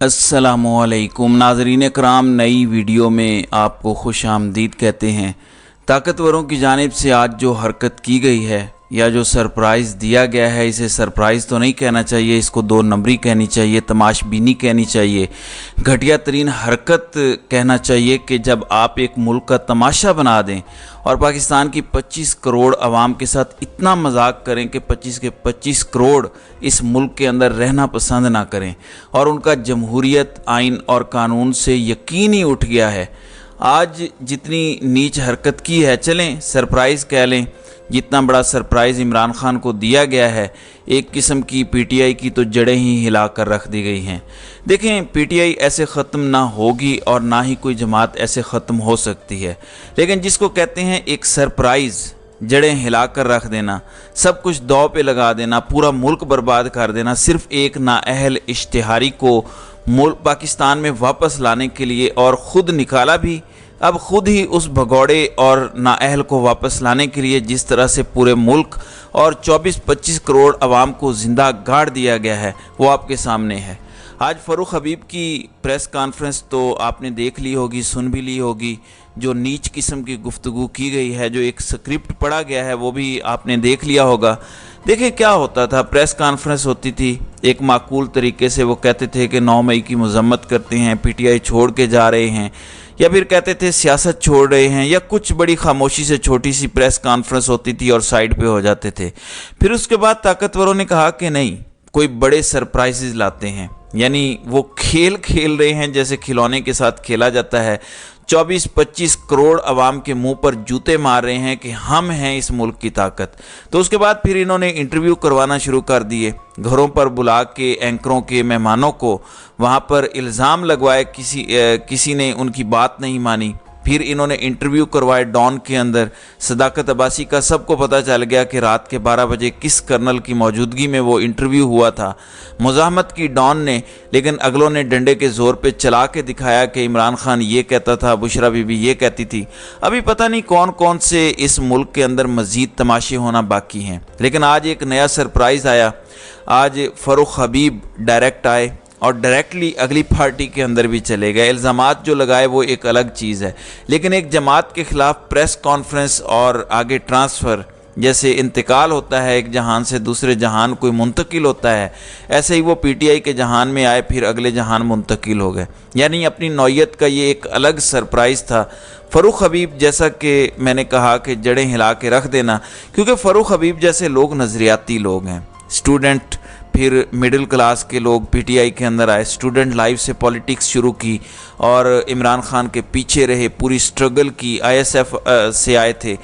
अस्सलामुअलैकुम नाज़रीन कराम, नई वीडियो में आपको खुश आमदीद कहते हैं। ताकतवरों की जानिब से आज जो हरकत की गई है या जो सरप्राइज़ दिया गया है, इसे सरप्राइज़ तो नहीं कहना चाहिए, इसको दो नंबरी कहनी चाहिए, तमाशबीनी कहनी चाहिए, घटिया तरीन हरकत कहना चाहिए कि जब आप एक मुल्क का तमाशा बना दें और पाकिस्तान की 25 करोड़ आवाम के साथ इतना मजाक करें कि 25 के 25 करोड़ इस मुल्क के अंदर रहना पसंद ना करें और उनका जमहूरियत, आइन और कानून से यकीन ही उठ गया है। आज जितनी नीच हरकत की है, चलें सरप्राइज़ कह लें, जितना बड़ा सरप्राइज़ इमरान खान को दिया गया है, एक किस्म की पीटीआई की तो जड़ें ही हिला कर रख दी गई हैं। देखें, पीटीआई ऐसे ख़त्म ना होगी और ना ही कोई जमात ऐसे ख़त्म हो सकती है, लेकिन जिसको कहते हैं एक सरप्राइज़, जड़ें हिला कर रख देना, सब कुछ दाव पे लगा देना, पूरा मुल्क बर्बाद कर देना, सिर्फ़ एक नाअहल इश्तिहारी को मुल्क पाकिस्तान में वापस लाने के लिए, और ख़ुद निकाला भी, अब ख़ुद ही उस भगौड़े और नाअहल को वापस लाने के लिए जिस तरह से पूरे मुल्क और 24-25 करोड़ आवाम को ज़िंदा गाड़ दिया गया है, वो आपके सामने है। आज फ़ारूक हबीब की प्रेस कॉन्फ्रेंस तो आपने देख ली होगी, सुन भी ली होगी। जो नीच किस्म की गुफ्तगू की गई है, जो एक स्क्रिप्ट पढ़ा गया है, वो भी आपने देख लिया होगा। देखिए क्या होता था, प्रेस कॉन्फ्रेंस होती थी, एक माकूल तरीके से वो कहते थे कि 9 मई की मजम्मत करते हैं, पीटीआई छोड़ के जा रहे हैं, या फिर कहते थे सियासत छोड़ रहे हैं, या कुछ बड़ी खामोशी से छोटी सी प्रेस कॉन्फ्रेंस होती थी और साइड पे हो जाते थे। फिर उसके बाद ताकतवरों ने कहा कि नहीं, कोई बड़े सरप्राइजेज लाते हैं, यानी वो खेल खेल रहे हैं जैसे खिलौने के साथ खेला जाता है। 24-25 करोड़ आवाम के मुंह पर जूते मार रहे हैं कि हम हैं इस मुल्क की ताकत। तो उसके बाद फिर इन्होंने इंटरव्यू करवाना शुरू कर दिए, घरों पर बुला के एंकरों के मेहमानों को, वहाँ पर इल्ज़ाम लगवाए, किसी ने उनकी बात नहीं मानी। फिर इन्होंने इंटरव्यू करवाए डॉन के अंदर, सदाकत अब्बासी का सबको पता चल गया कि रात के 12 बजे किस कर्नल की मौजूदगी में वो इंटरव्यू हुआ था। मुज़ाहमत की डॉन ने, लेकिन अगलों ने डंडे के ज़ोर पे चला के दिखाया कि इमरान खान ये कहता था, बुशरा बीबी ये कहती थी। अभी पता नहीं कौन कौन से इस मुल्क के अंदर मज़ीद तमाशे होना बाकी हैं, लेकिन आज एक नया सरप्राइज़ आया। आज फ़ारूक हबीब डायरेक्ट आए और डायरेक्टली अगली पार्टी के अंदर भी चले गए। इल्ज़ामात जो लगाए वो एक अलग चीज़ है, लेकिन एक जमात के ख़िलाफ़ प्रेस कॉन्फ्रेंस और आगे ट्रांसफ़र, जैसे इंतकाल होता है एक जहान से दूसरे जहान कोई मुंतकिल होता है, ऐसे ही वो पीटीआई के जहान में आए, फिर अगले जहान मुंतकिल हो गए। यानी अपनी नौयत का ये एक अलग सरप्राइज़ था। फ़ारूक हबीब, जैसा कि मैंने कहा कि जड़ें हिला के रख देना, क्योंकि फ़ारूक हबीब जैसे लोग नज़रियाती लोग हैं, स्टूडेंट, फिर मिडिल क्लास के लोग पीटीआई के अंदर आए, स्टूडेंट लाइफ से पॉलिटिक्स शुरू की और इमरान खान के पीछे रहे, पूरी स्ट्रगल की, आईएसएफ से आए थे।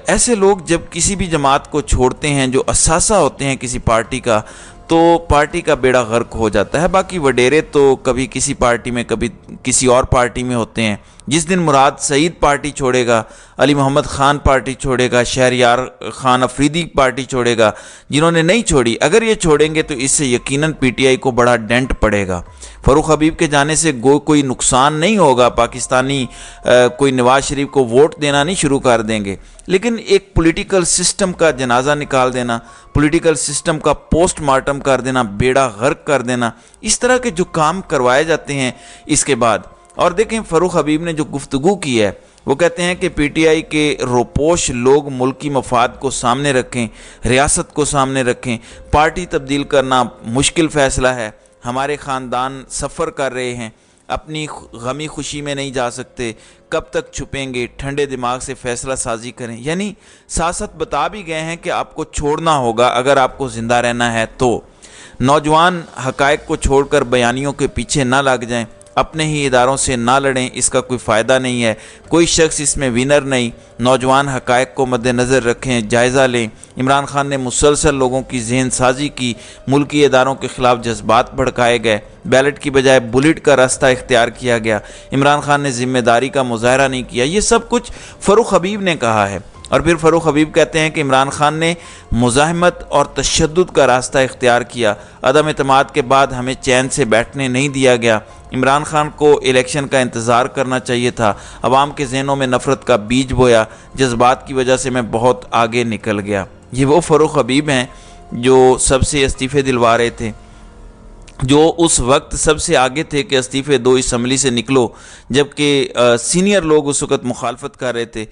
ऐसे लोग जब किसी भी जमात को छोड़ते हैं, जो असासा होते हैं किसी पार्टी का, तो पार्टी का बेड़ा गर्क हो जाता है। बाकी वडेरे तो कभी किसी पार्टी में, कभी किसी और पार्टी में होते हैं। जिस दिन मुराद सईद पार्टी छोड़ेगा, अली मोहम्मद ख़ान पार्टी छोड़ेगा, शहरयार ख़ान अफरीदी पार्टी छोड़ेगा, जिन्होंने नहीं छोड़ी, अगर ये छोड़ेंगे तो इससे यकीनन पीटीआई को बड़ा डेंट पड़ेगा। फ़ारूक हबीब के जाने से कोई नुकसान नहीं होगा, पाकिस्तानी कोई नवाज शरीफ को वोट देना नहीं शुरू कर देंगे, लेकिन एक पॉलिटिकल सिस्टम का जनाजा निकाल देना, पॉलिटिकल सिस्टम का पोस्टमार्टम कर देना, बेड़ा गर्क कर देना, इस तरह के जो काम करवाए जाते हैं इसके बाद। और देखें, फ़ारूक हबीब ने जो गुफ्तगू की है, वो कहते हैं कि पीटीआई के रोपोश लोग मुल्की मफाद को सामने रखें, रियासत को सामने रखें, पार्टी तब्दील करना मुश्किल फ़ैसला है, हमारे ख़ानदान सफ़र कर रहे हैं, अपनी गमी खुशी में नहीं जा सकते, कब तक छुपेंगे, ठंडे दिमाग से फ़ैसला साजी करें। यानी साथ बता भी गए हैं कि आपको छोड़ना होगा अगर आपको ज़िंदा रहना है तो। नौजवान हक़ाइक़ को छोड़कर बयानियों के पीछे ना लग जाएं, अपने ही इदारों से ना लड़ें, इसका कोई फ़ायदा नहीं है, कोई शख्स इसमें विनर नहीं। नौजवान हक़ाइक़ को मद्देनज़र रखें, जायज़ा लें। इमरान खान ने मुसलसल लोगों की जहन साजी की, मुल्की इदारों के ख़िलाफ़ जज्बात भड़काए गए, बैलेट की बजाय बुलेट का रास्ता इख्तियार किया गया, इमरान खान ने ज़िम्मेदारी का मुज़ाहरा नहीं किया। ये सब कुछ फ़ारूक हबीब ने कहा है। और फिर फ़ारूक हबीब कहते हैं कि इमरान खान ने मुज़ाहमत और तशद्दुद का रास्ता इख्तियार किया, अदम एतमाद के बाद हमें चैन से बैठने नहीं दिया गया। इमरान खान को इलेक्शन का इंतज़ार करना चाहिए था, अवाम के जहनों में नफ़रत का बीज बोया, जज्बात की वजह से मैं बहुत आगे निकल गया। ये वो फ़ारूक हबीब हैं जो सबसे इस्तीफ़े दिलवा रहे थे। जो उस वक्त सबसे आगे थे कि इस्तीफ़े दो, इसम्बली से निकलो, जबकि सीनियर लोग उस वक्त मुखालफत कर रहे थे।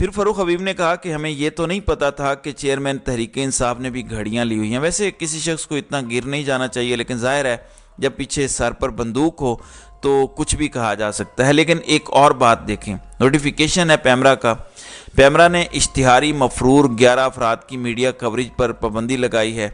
फिर फ़ारूक हबीब ने कहा कि हमें ये तो नहीं पता था कि चेयरमैन तहरीक इंसाफ ने भी घड़ियाँ ली हुई हैं। वैसे किसी शख्स को इतना गिर नहीं जाना चाहिए, लेकिन ज़ाहिर है जब पीछे सर पर बंदूक हो तो कुछ भी कहा जा सकता है। लेकिन एक और बात देखें, नोटिफिकेशन है पैमरा का। पैमरा ने इश्तिहारी मफरूर 11 अफराद की मीडिया कवरेज पर पाबंदी लगाई है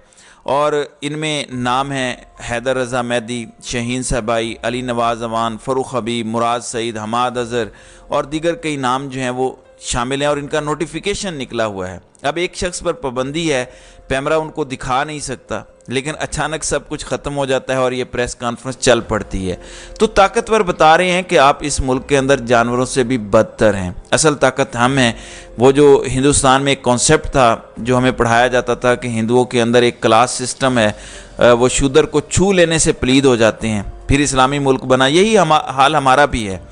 और इनमें नाम हैं हैदर रज़ा मेहदी, शहीन सहबाई, अली नवाज़ अवान, फ़ारूक हबीब, मुराद सईद, हमाद अज़हर और दीगर कई नाम जो हैं वो शामिल हैं और इनका नोटिफिकेशन निकला हुआ है। अब एक शख्स पर पाबंदी है, पैमरा उनको दिखा नहीं सकता, लेकिन अचानक सब कुछ ख़त्म हो जाता है और ये प्रेस कॉन्फ्रेंस चल पड़ती है। तो ताकतवर बता रहे हैं कि आप इस मुल्क के अंदर जानवरों से भी बदतर हैं, असल ताकत हम हैं। वो जो हिंदुस्तान में एक कॉन्सेप्ट था जो हमें पढ़ाया जाता था कि हिंदुओं के अंदर एक क्लास सिस्टम है, वो शूदर को छू लेने से प्लीद हो जाते हैं, फिर इस्लामी मुल्क बना। यही हाल हमारा भी है।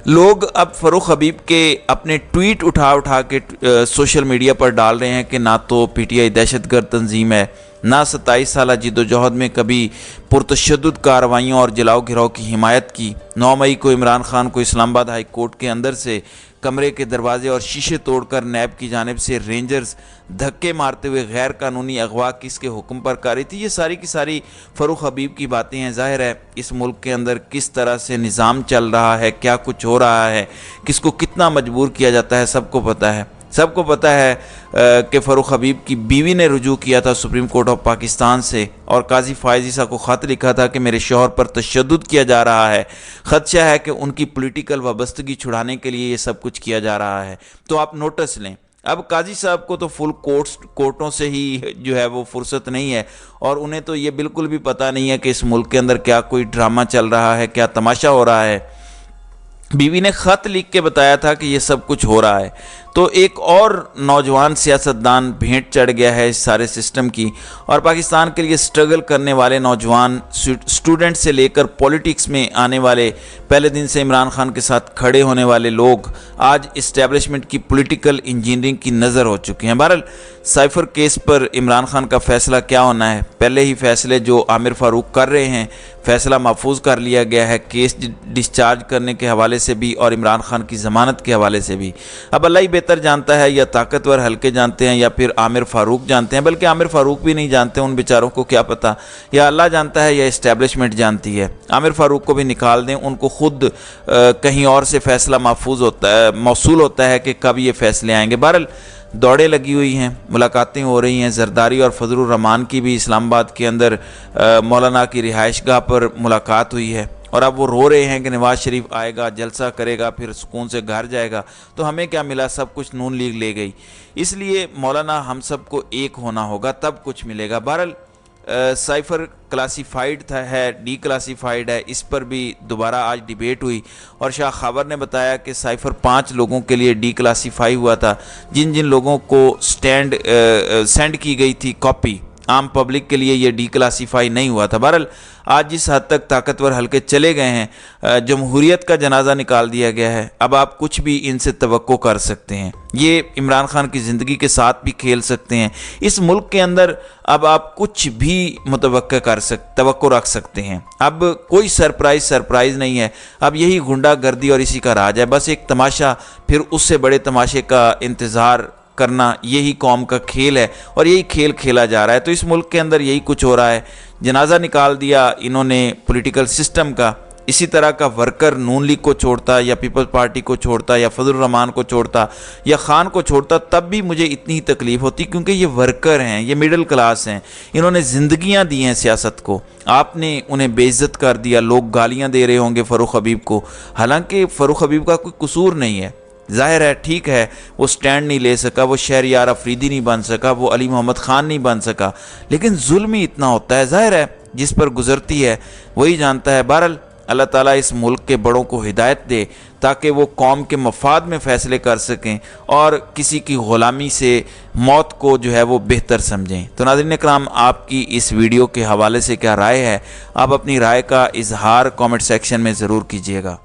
लोग अब फ़ारूक हबीब के अपने ट्वीट उठा उठा के सोशल मीडिया पर डाल रहे हैं कि ना तो पीटीआई दहशतगर्द तंजीम है, ना 27 साल जिद्दोजहद में कभी पुरतशद्दुद कार्रवाइयों और जलाओ घिराव की हिमायत की। 9 मई को इमरान खान को इस्लामाबाद हाई कोर्ट के अंदर से कमरे के दरवाजे और शीशे तोड़कर नैब की जानिब से रेंजर्स धक्के मारते हुए गैर कानूनी अगवा किसके हुक्म पर कर रही थी। ये सारी की सारी फ़ारूक हबीब की बातें हैं। ज़ाहिर है इस मुल्क के अंदर किस तरह से निज़ाम चल रहा है, क्या कुछ हो रहा है, किसको कितना मजबूर किया जाता है, सबको पता है। सबको पता है कि फ़ारूक हबीब की बीवी ने रुजू किया था सुप्रीम कोर्ट ऑफ पाकिस्तान से और काजी फ़ायज़ ईसा को ख़त लिखा था कि मेरे शौहर पर तशद्दुद किया जा रहा है, ख़दशा है कि उनकी पॉलिटिकल वाबस्तगी छुड़ाने के लिए ये सब कुछ किया जा रहा है। तो आप नोटिस लें, अब काजी साहब को तो फुल कोर्टों से ही जो है वो फुर्सत नहीं है और उन्हें तो ये बिल्कुल भी पता नहीं है कि इस मुल्क के अंदर क्या कोई ड्रामा चल रहा है, क्या तमाशा हो रहा है। बीवी ने ख़त लिख के बताया था कि ये सब कुछ हो रहा है। तो एक और नौजवान सियासतदान भेंट चढ़ गया है इस सारे सिस्टम की और पाकिस्तान के लिए स्ट्रगल करने वाले नौजवान स्टूडेंट से लेकर पॉलिटिक्स में आने वाले, पहले दिन से इमरान खान के साथ खड़े होने वाले लोग आज इस्टेब्लिशमेंट की पॉलिटिकल इंजीनियरिंग की नज़र हो चुके हैं। बहरहाल साइफर केस पर इमरान खान का फ़ैसला क्या होना है, पहले ही फ़ैसले जो आमिर फ़ारूक कर रहे हैं, फ़ैसला महफूज कर लिया गया है केस डिस्चार्ज करने के हवाले से भी और इमरान खान की ज़मानत के हवाले से भी। अब अल्लाह ही बेहतर जानता है, या ताकतवर हल्के जानते हैं या फिर आमिर फ़ारूक जानते हैं, बल्कि आमिर फ़ारूक भी नहीं जानते, उन बेचारों को क्या पता, या अल्लाह जानता है या इस्टेब्लिशमेंट जानती है। आमिर फ़ारूक को भी निकाल दें, उनको खुद कहीं और से फ़ैसला महफूज होता है, मौसूल होता है कि कब ये फ़ैसले आएंगे। बहरहाल दौड़ें लगी हुई हैं, मुलाकातें हो रही हैं। जरदारी और फजलुर रहमान की भी इस्लामाबाद के अंदर मौलाना की रिहाइश गाह पर मुलाकात हुई है और अब वो रो रहे हैं कि नवाज़ शरीफ आएगा, जलसा करेगा, फिर सुकून से घर जाएगा। तो हमें क्या मिला, सब कुछ नून लीग ले गई। इसलिए मौलाना हम सबको एक होना होगा, तब कुछ मिलेगा। बहरहाल साइफर क्लासीफाइड है, डी क्लासीफाइड है, इस पर भी दोबारा आज डिबेट हुई और शाह खबर ने बताया कि साइफर 5 लोगों के लिए डी क्लासीफाई हुआ था, जिन जिन लोगों को सेंड की गई थी कॉपी, आम पब्लिक के लिए ये डी क्लासीफाई नहीं हुआ था। बहरहाल आज जिस हद तक ताकतवर हल्के चले गए हैं, जमहूरियत का जनाजा निकाल दिया गया है, अब आप कुछ भी इनसे तवक्को कर सकते हैं। ये इमरान खान की ज़िंदगी के साथ भी खेल सकते हैं। इस मुल्क के अंदर अब आप कुछ भी तवक्को रख सकते हैं। अब कोई सरप्राइज़ नहीं है। अब यही गुंडागर्दी और इसी का राज है, बस एक तमाशा, फिर उससे बड़े तमाशे का इंतज़ार करना, यही कौम का खेल है और यही खेल खेला जा रहा है। तो इस मुल्क के अंदर यही कुछ हो रहा है। जनाजा निकाल दिया इन्होंने पॉलिटिकल सिस्टम का। इसी तरह का वर्कर नून लीग को छोड़ता या पीपल्स पार्टी को छोड़ता या फजलुर रहमान को छोड़ता या खान को छोड़ता, तब भी मुझे इतनी ही तकलीफ़ होती, क्योंकि ये वर्कर हैं, ये मिडिल क्लास हैं, इन्होंने ज़िंदगियां दी हैं सियासत को, आपने उन्हें बेइज्जत कर दिया। लोग गालियां दे रहे होंगे फ़ारूक हबीब को, हालांकि फ़ारूक हबीब का कोई कसूर नहीं है। ज़ाहिर है, ठीक है, वो स्टैंड नहीं ले सका, वो शहरयार अफरीदी नहीं बन सका, वो अली मोहम्मद ख़ान नहीं बन सका, लेकिन जुल्म ही इतना होता है। ज़ाहिर है जिस पर गुजरती है वही जानता है। बहरहाल अल्लाह ताला इस मुल्क के बड़ों को हिदायत दे ताकि वो कौम के मफाद में फ़ैसले कर सकें और किसी की ग़ुलामी से मौत को जो है वो बेहतर समझें। तो नाज़रीन इकराम, आपकी इस वीडियो के हवाले से क्या राय है? आप अपनी राय का इजहार कमेंट सेक्शन में ज़रूर कीजिएगा।